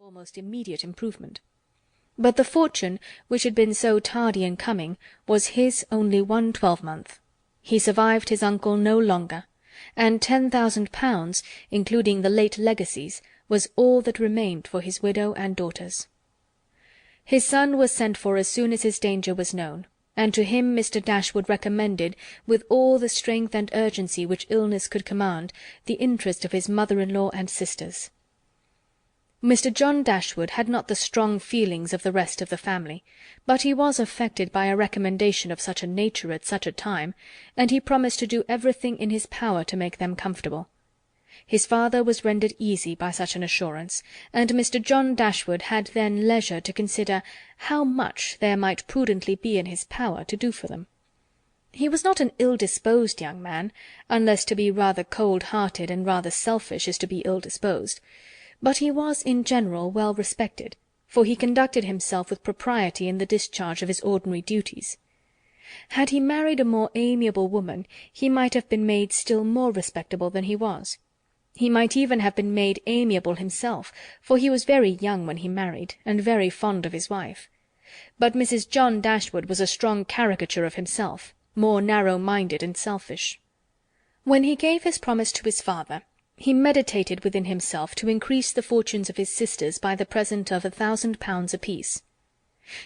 almost immediate improvement. But the fortune, which had been so tardy in coming, was his only one twelvemonth. He survived his uncle no longer, and £10,000, including the late legacies, was all that remained for his widow and daughters. His son was sent for as soon as his danger was known, and to him Mr. Dashwood recommended, with all the strength and urgency which illness could command, the interest of his mother-in-law and sisters. Mr. John Dashwood had not the strong feelings of the rest of the family, but he was affected by a recommendation of such a nature at such a time, and he promised to do everything in his power to make them comfortable. His father was rendered easy by such an assurance, and Mr. John Dashwood had then leisure to consider how much there might prudently be in his power to do for them. He was not an ill-disposed young man, unless to be rather cold-hearted and rather selfish is to be ill-disposed, but he was in general well respected, for he conducted himself with propriety in the discharge of his ordinary duties. Had he married a more amiable woman, he might have been made still more respectable than he was. He might even have been made amiable himself, for he was very young when he married, and very fond of his wife. But Mrs. John Dashwood was a strong caricature of himself, more narrow-minded and selfish. When he gave his promise to his father, he meditated within himself to increase the fortunes of his sisters by the present of £1,000 apiece.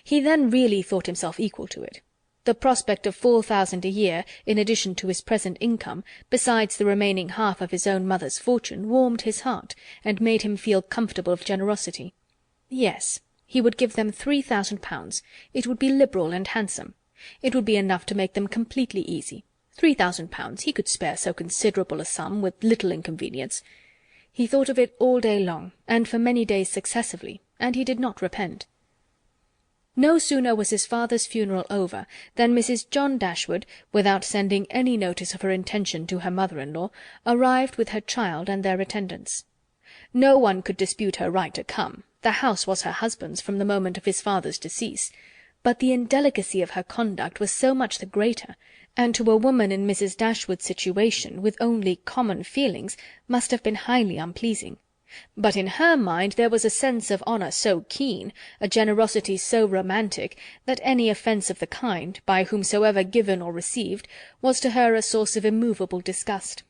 He then really thought himself equal to it. The prospect of £4,000 a year, in addition to his present income, besides the remaining half of his own mother's fortune, warmed his heart, and made him feel comfortable of generosity. Yes, he would give them £3,000. It would be liberal and handsome. It would be enough to make them completely easy. £3,000, he could spare so considerable a sum, with little inconvenience. He thought of it all day long, and for many days successively, and he did not repent. No sooner was his father's funeral over than Mrs. John Dashwood, without sending any notice of her intention to her mother-in-law, arrived with her child and their attendants. No one could dispute her right to come. The house was her husband's from the moment of his father's decease, but the indelicacy of her conduct was so much the greater, and to a woman in Mrs. Dashwood's situation, with only common feelings, must have been highly unpleasing. But in her mind there was a sense of honour so keen, a generosity so romantic, that any offence of the kind, by whomsoever given or received, was to her a source of immovable disgust.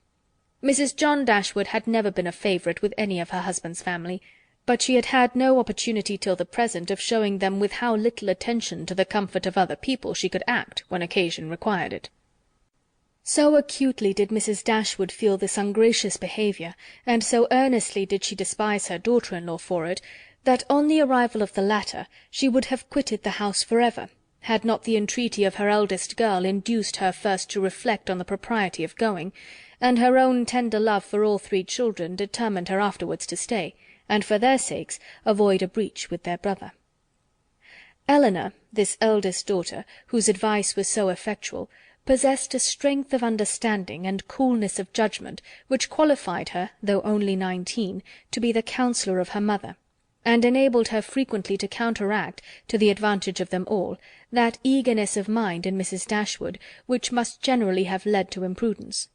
Mrs. John Dashwood had never been a favourite with any of her husband's family, but she had had no opportunity till the present of showing them with how little attention to the comfort of other people she could act when occasion required it. So acutely did Mrs. Dashwood feel this ungracious behaviour, and so earnestly did she despise her daughter-in-law for it, that on the arrival of the latter she would have quitted the house for ever, had not the entreaty of her eldest girl induced her first to reflect on the propriety of going, and her own tender love for all three children determined her afterwards to stay, and for their sakes avoid a breach with their brother. Eleanor, this eldest daughter, whose advice was so effectual, possessed a strength of understanding and coolness of judgment which qualified her, though only 19, to be the counsellor of her mother, and enabled her frequently to counteract, to the advantage of them all, that eagerness of mind in Mrs. Dashwood which must generally have led to imprudence.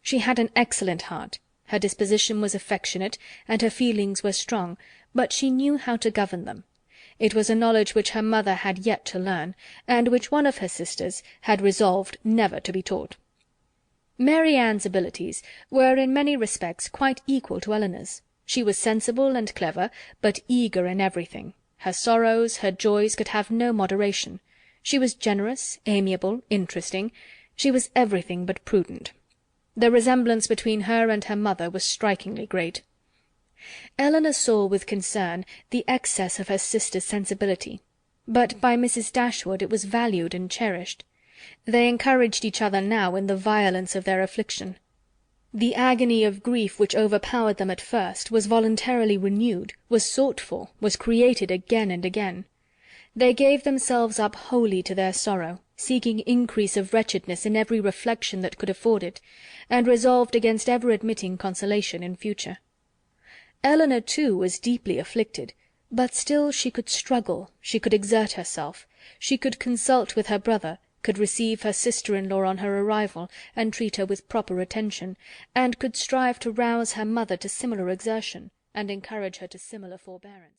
She had an excellent heart, her disposition was affectionate, and her feelings were strong, but she knew how to govern them. It was a knowledge which her mother had yet to learn, and which one of her sisters had resolved never to be taught. Mary Ann's abilities were in many respects quite equal to Eleanor's. She was sensible and clever, but eager in everything. Her sorrows, her joys, could have no moderation. She was generous, amiable, interesting. She was everything but prudent. The resemblance between her and her mother was strikingly great. Eleanor saw with concern the excess of her sister's sensibility, but by Mrs. Dashwood it was valued and cherished. They encouraged each other now in the violence of their affliction. The agony of grief which overpowered them at first was voluntarily renewed, was sought for, was created again and again. They gave themselves up wholly to their sorrow, seeking increase of wretchedness in every reflection that could afford it, and resolved against ever admitting consolation in future. Eleanor, too, was deeply afflicted, but still she could struggle, she could exert herself, she could consult with her brother, could receive her sister-in-law on her arrival, and treat her with proper attention, and could strive to rouse her mother to similar exertion, and encourage her to similar forbearance.